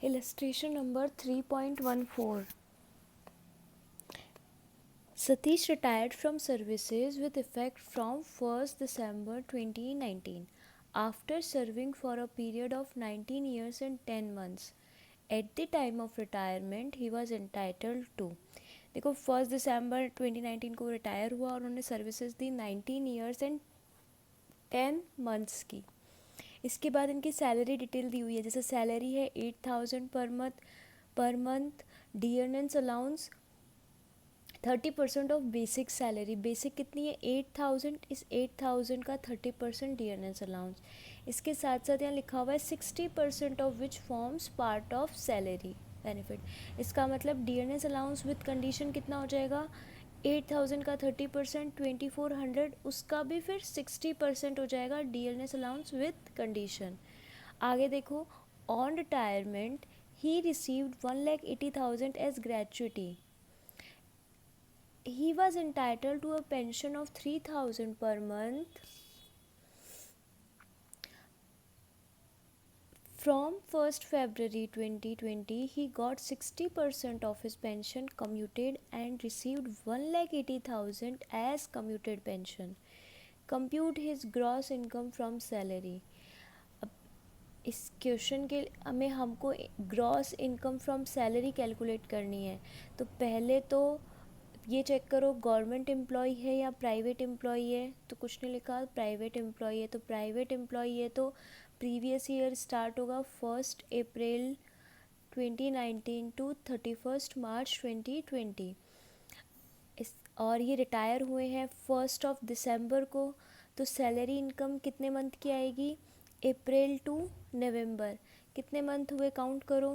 Illustration number 3.14. Satish retired from services with effect from 1st December 2019 after serving for a period of 19 years and 10 months. At the time of retirement, he was entitled to, देखो 1 दिसंबर 2019 को retire हुआ और उन्होंने services the 19 years and 10 months की. इसके बाद इनकी salary detail दी हुई है. जैसे सैलरी है 8,000 per month. Dearness allowance 30% of basic salary. Basic कितनी है 8,000. इस 8,000 का 30% डियरनेस अलाउंस. इसके साथ साथ यहाँ लिखा हुआ है 60% of which forms part of salary benefit. इसका मतलब डियरनेस अलाउंस विद कंडीशन कितना हो जाएगा 8,000 का 30% 2,400. उसका भी फिर 60% हो जाएगा डियरनेस अलाउंस विद कंडीशन. आगे देखो on retirement he received 1,80,000 as gratuity. He was entitled to a pension of 3,000 per month from 1st February 2020. He got 60% of his pension commuted and received 1,80,000 as commuted pension. Compute his gross income from salary. अब इस question के हमें हमको gross income from salary calculate करनी है. तो पहले तो ये चेक करो गवर्नमेंट एम्प्लॉय है या प्राइवेट एम्प्लॉय है. तो कुछ नहीं लिखा प्राइवेट एम्प्लॉय है. तो प्राइवेट एम्प्लॉय है तो प्रीवियस ईयर स्टार्ट होगा 1 अप्रैल 2019 टू 31 मार्च 2020. और ये रिटायर हुए हैं 1 दिसंबर को. तो सैलरी इनकम कितने मंथ की आएगी अप्रैल टू नवंबर. कितने मंथ हुए काउंट करो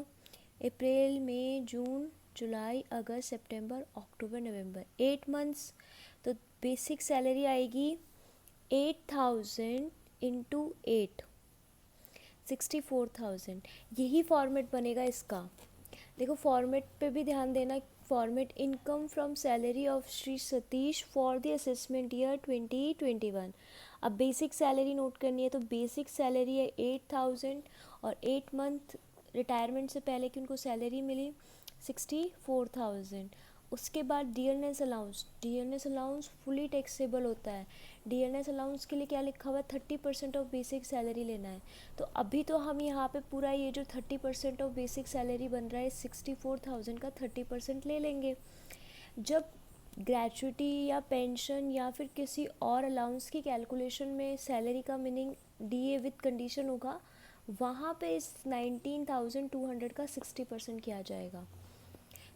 अप्रैल मई जून जुलाई अगस्त सितंबर अक्टूबर नवंबर 8 मंथ्स. तो बेसिक सैलरी आएगी 8,000 इंटू 8 64,000. यही फॉर्मेट बनेगा इसका. देखो फॉर्मेट पे भी ध्यान देना. Format income from salary of Shri Satish for the assessment year 2021. अब बेसिक सैलरी नोट करनी है. तो बेसिक सैलरी है 8,000 और 8 मंथ रिटायरमेंट से पहले की उनको सैलरी मिली 64,000. उसके बाद dearness allowance. Dearness allowance fully taxable होता है. डियरनेस अलाउंस के लिए क्या लिखा हुआ है 30% ऑफ बेसिक सैलरी लेना है. तो अभी तो हम यहाँ पे पूरा ये जो 30% ऑफ बेसिक सैलरी बन रहा है 64,000 का 30% ले लेंगे. जब ग्रेचुटी या पेंशन या फिर किसी और अलाउंस की कैलकुलेशन में सैलरी का मीनिंग डीए विद कंडीशन होगा वहाँ पे इस 19,200 का 60% किया जाएगा.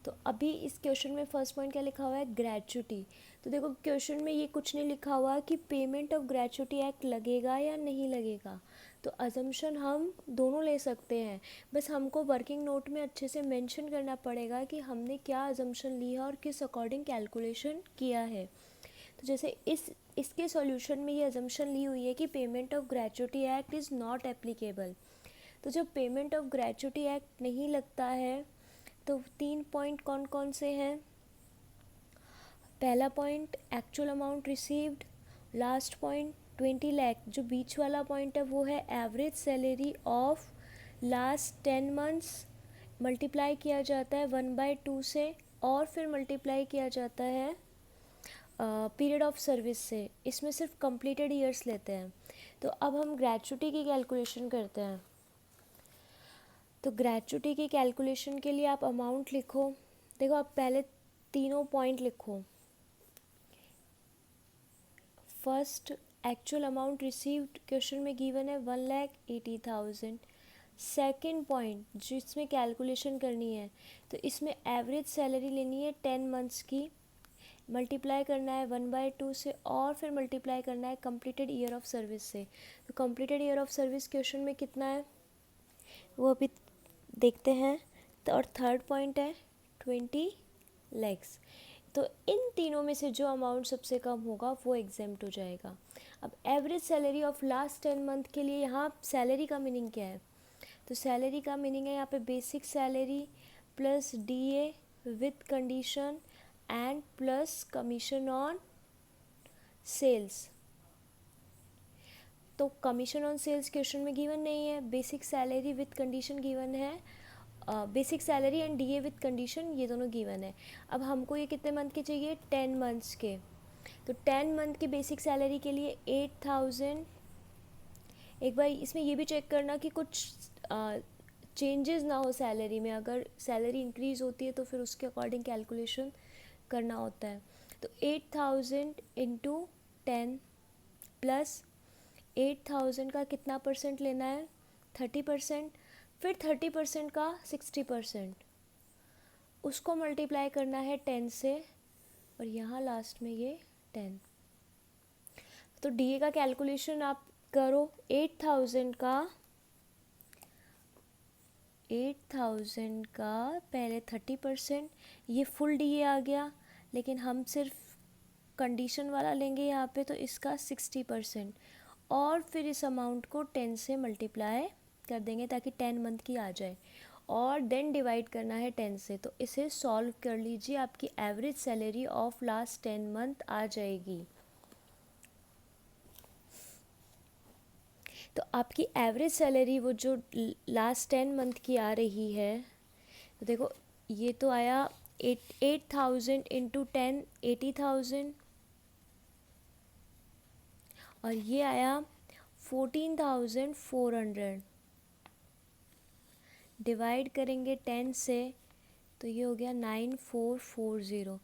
तो अभी इस क्वेश्चन में फर्स्ट पॉइंट क्या लिखा हुआ है ग्रेचुटी. तो देखो क्वेश्चन में ये कुछ नहीं लिखा हुआ कि पेमेंट ऑफ ग्रेचुटी एक्ट लगेगा या नहीं लगेगा. तो अजम्पशन हम दोनों ले सकते हैं. बस हमको वर्किंग नोट में अच्छे से मेंशन करना पड़ेगा कि हमने क्या अजम्पशन ली है और किस अकॉर्डिंग कैलकुलेशन किया है. तो जैसे इसके सॉल्यूशन में ये अजम्पशन ली हुई है कि payment of gratuity act is not applicable. तो जब पेमेंट ऑफ ग्रेचुटी एक्ट नहीं लगता है तो 3 पॉइंट कौन कौन से हैं. पहला point actual amount received. Last point 20 lakh. जो बीच वाला पॉइंट है वो है average salary of last 10 months. Multiply किया जाता है 1/2 से और फिर मल्टीप्लाई किया जाता है पीरियड ऑफ सर्विस से. इसमें सिर्फ कंप्लीटेड ईयर्स लेते हैं. तो अब हम ग्रेचुटी की कैलकुलेशन करते हैं. तो ग्रेचुटी की कैलकुलेशन के लिए आप अमाउंट लिखो. देखो आप पहले तीनों पॉइंट लिखो. First actual amount received question में गिवन है 1,80,000. सेकेंड पॉइंट जिसमें कैलकुलेशन करनी है तो इसमें एवरेज सैलरी लेनी है 10 मंथ्स की. मल्टीप्लाई करना है 1/2 से और फिर मल्टीप्लाई करना है कंप्लीटेड ईयर ऑफ सर्विस से. तो completed year of service question में कितना है वो अभी देखते हैं. तो और थर्ड पॉइंट है 20 लैक्स. तो इन तीनों में से जो अमाउंट सबसे कम होगा वो एग्जेम्प्ट हो जाएगा. अब average salary of last 10 month के लिए यहाँ सैलरी का मीनिंग क्या है. तो सैलरी का मीनिंग है यहाँ पे basic salary plus DA with condition and plus commission on sales. तो कमीशन ऑन सेल्स क्वेश्चन में गिवन नहीं है. Basic salary with condition given है basic salary and DA with condition, ये दोनों गिवन है। अब हमको ये कितने मंथ के चाहिए, 10 मंथ्स के। तो 10 मंथ की बेसिक सैलरी के लिए 8,000। एक बार इसमें ये भी चेक करना कि कुछ चेंजेस ना हो सैलरी में। अगर सैलरी इंक्रीज़ होती है तो फिर उसके अकॉर्डिंग कैलकुलेशन करना होता है। तो 8,000 इंटू 10 प्लस 8,000 का कितना परसेंट लेना है, 30%। फिर 30% का 60%, उसको मल्टीप्लाई करना है 10 से, और यहाँ लास्ट में ये 10। तो डीए का कैलकुलेशन आप करो। 8,000 का पहले 30%, ये फुल डीए आ गया, लेकिन हम सिर्फ कंडीशन वाला लेंगे यहाँ पे, तो इसका 60%, और फिर इस अमाउंट को 10 से मल्टीप्लाई कर देंगे ताकि 10 मंथ की आ जाए, और देन डिवाइड करना है 10 से। तो इसे सॉल्व कर लीजिए, आपकी average salary of last 10 month आ जाएगी। तो आपकी एवरेज सैलरी वो जो लास्ट 10 मंथ की आ रही है, तो देखो ये तो आया 8,000 इंटू 10 80,000, और ये आया 14,400। डिवाइड करेंगे 10 से तो ये हो गया 9440।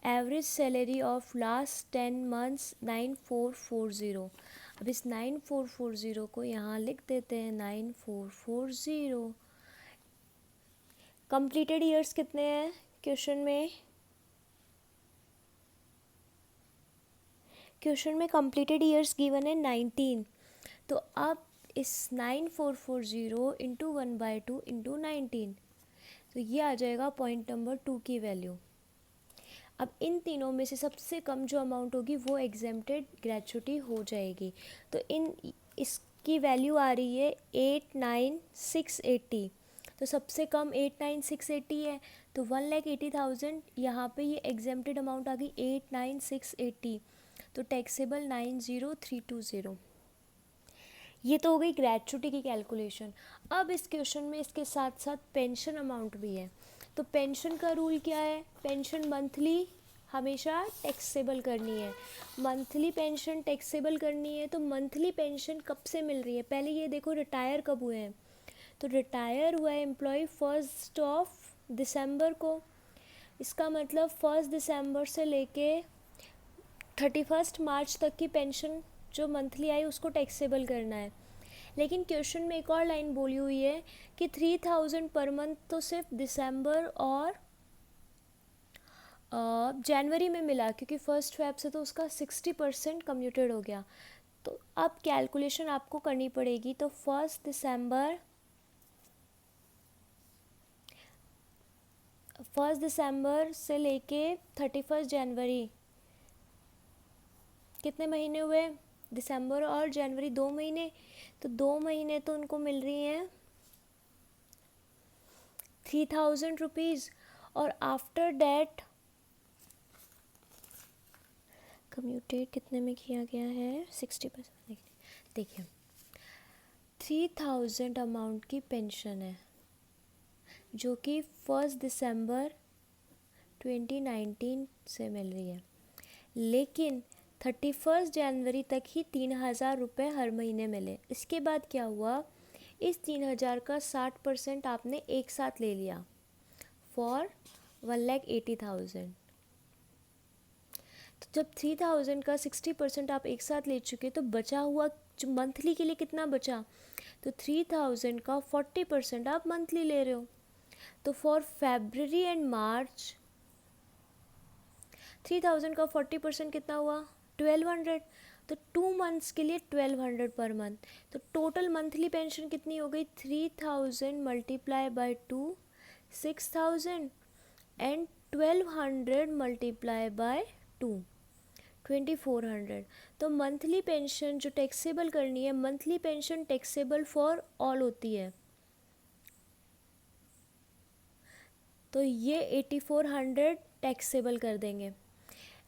Average salary of last 10 months 9440। अब इस 9440 को यहाँ लिख देते हैं 9440। कंप्लीटेड ईयर्स कितने हैं क्वेश्चन में? क्वेश्चन में कंप्लीटेड ईयर्स गिवन है 19। तो अब इस 9440 इंटू 1/2 इंटू 19, तो ये आ जाएगा पॉइंट नंबर 2 की वैल्यू। अब इन तीनों में से सबसे कम जो अमाउंट होगी वो एग्जेम्प्टेड ग्रेच्युटी हो जाएगी। तो इसकी वैल्यू आ रही है 8,9,680। तो सबसे कम 8,9,680 है, तो 1,80,000 यहाँ पे ये एग्जेम्प्टेड अमाउंट आ गई 8,9,680। तो टैक्सेबल 9,0320। ये तो हो गई ग्रेच्युटी की कैलकुलेशन। अब इस क्वेश्चन में इसके साथ साथ पेंशन अमाउंट भी है। तो पेंशन का रूल क्या है, पेंशन मंथली हमेशा टैक्सेबल करनी है। मंथली पेंशन टैक्सेबल करनी है, तो मंथली पेंशन कब से मिल रही है? पहले ये देखो रिटायर कब हुए हैं। तो रिटायर हुआ है एम्प्लॉय 1 दिसंबर को। इसका मतलब 1 दिसंबर से लेके 31 मार्च तक की पेंशन जो मंथली आई उसको टैक्सेबल करना है। लेकिन क्वेश्चन में एक और लाइन बोली हुई है कि 3,000 पर मंथ तो सिर्फ दिसंबर और जनवरी में मिला, क्योंकि 1 फेब से तो उसका 60% कम्यूटेड हो गया। तो अब कैलकुलेशन आपको करनी पड़ेगी। तो 1 दिसंबर से लेके 31 जनवरी कितने महीने हुए? दिसंबर और जनवरी 2 महीने। तो 2 महीने तो उनको मिल रही हैं 3,000 रुपीज़। और आफ्टर डैट कम्यूटेड कितने में किया गया है? 60%। देखिए 3,000 अमाउंट की पेंशन है जो कि 1 दिसंबर 2019 से मिल रही है, लेकिन 31 जनवरी तक ही 3,000 रुपये हर महीने मिले। इसके बाद क्या हुआ, इस 3,000 का 60% आपने एक साथ ले लिया फॉर 1,80,000। तो जब 3,000 का 60% आप एक साथ ले चुके, तो बचा हुआ जो मंथली के लिए कितना बचा, तो 3,000 का 40% आप मंथली ले रहे हो। तो फॉर फरवरी एंड मार्च 3,000 का 40% कितना हुआ, 1,200। तो 2 मंथ्स के लिए 1,200 पर मंथ। तो टोटल मंथली पेंशन कितनी हो गई, 3,000 multiply by 2 6,000 and 1,200 multiply by 2 2,400। तो मंथली पेंशन जो टैक्सेबल करनी है, monthly pension taxable for all होती है, तो ये 8,400 टैक्सेबल कर देंगे।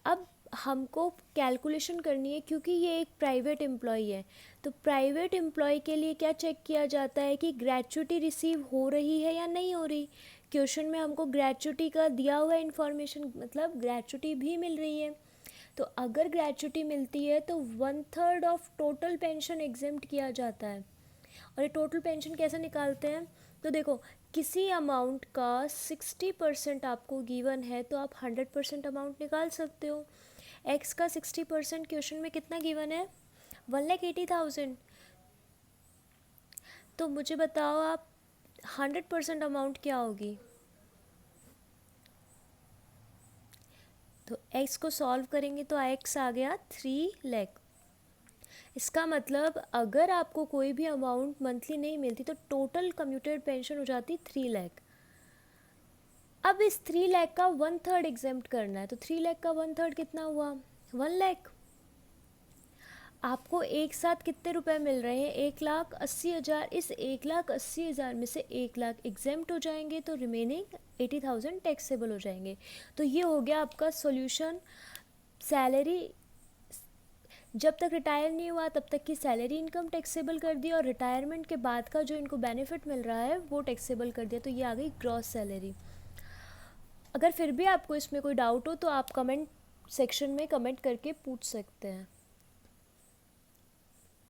अब हमको कैलकुलेशन करनी है क्योंकि ये एक प्राइवेट एम्प्लॉय है। तो प्राइवेट एम्प्लॉय के लिए क्या चेक किया जाता है कि ग्रेच्युटी रिसीव हो रही है या नहीं हो रही। क्वेश्चन में हमको ग्रेच्युटी का दिया हुआ इन्फॉर्मेशन, मतलब ग्रेच्युटी भी मिल रही है। तो अगर ग्रेच्युटी मिलती है तो 1/3 ऑफ टोटल पेंशन एग्जेम्प्ट किया जाता है। और ये टोटल पेंशन कैसे निकालते हैं, तो देखो किसी अमाउंट का 60% आपको गिवन है तो आप 100% अमाउंट निकाल सकते हो। एक्स का 60% क्वेश्चन में कितना गिवन है, 1,80,000। तो मुझे बताओ आप 100% अमाउंट क्या होगी। तो एक्स को सॉल्व करेंगे तो एक्स आ गया 3 लाख। इसका मतलब अगर आपको कोई भी अमाउंट मंथली नहीं मिलती तो टोटल कम्यूटेड पेंशन हो जाती 3 लाख। अब इस 3 लाख का 1/3 एग्जेम्प्ट करना है, तो 3 लाख का 1/3 कितना हुआ, 1 लाख। आपको एक साथ कितने रुपए मिल रहे हैं, 1,80,000। इस 1,80,000 में से 1 लाख एग्जेम्प्ट हो जाएंगे तो रिमेनिंग 80,000 टैक्सेबल हो जाएंगे। तो ये हो गया आपका सॉल्यूशन। सैलरी जब तक रिटायर नहीं हुआ तब तक की सैलरी इनकम टैक्सेबल कर दिया, और रिटायरमेंट के बाद का जो इनको बेनिफिट मिल रहा है वो टैक्सेबल कर दिया। तो ये आ गई ग्रॉस सैलरी। अगर फिर भी आपको इसमें कोई डाउट हो तो आप कमेंट सेक्शन में कमेंट करके पूछ सकते हैं।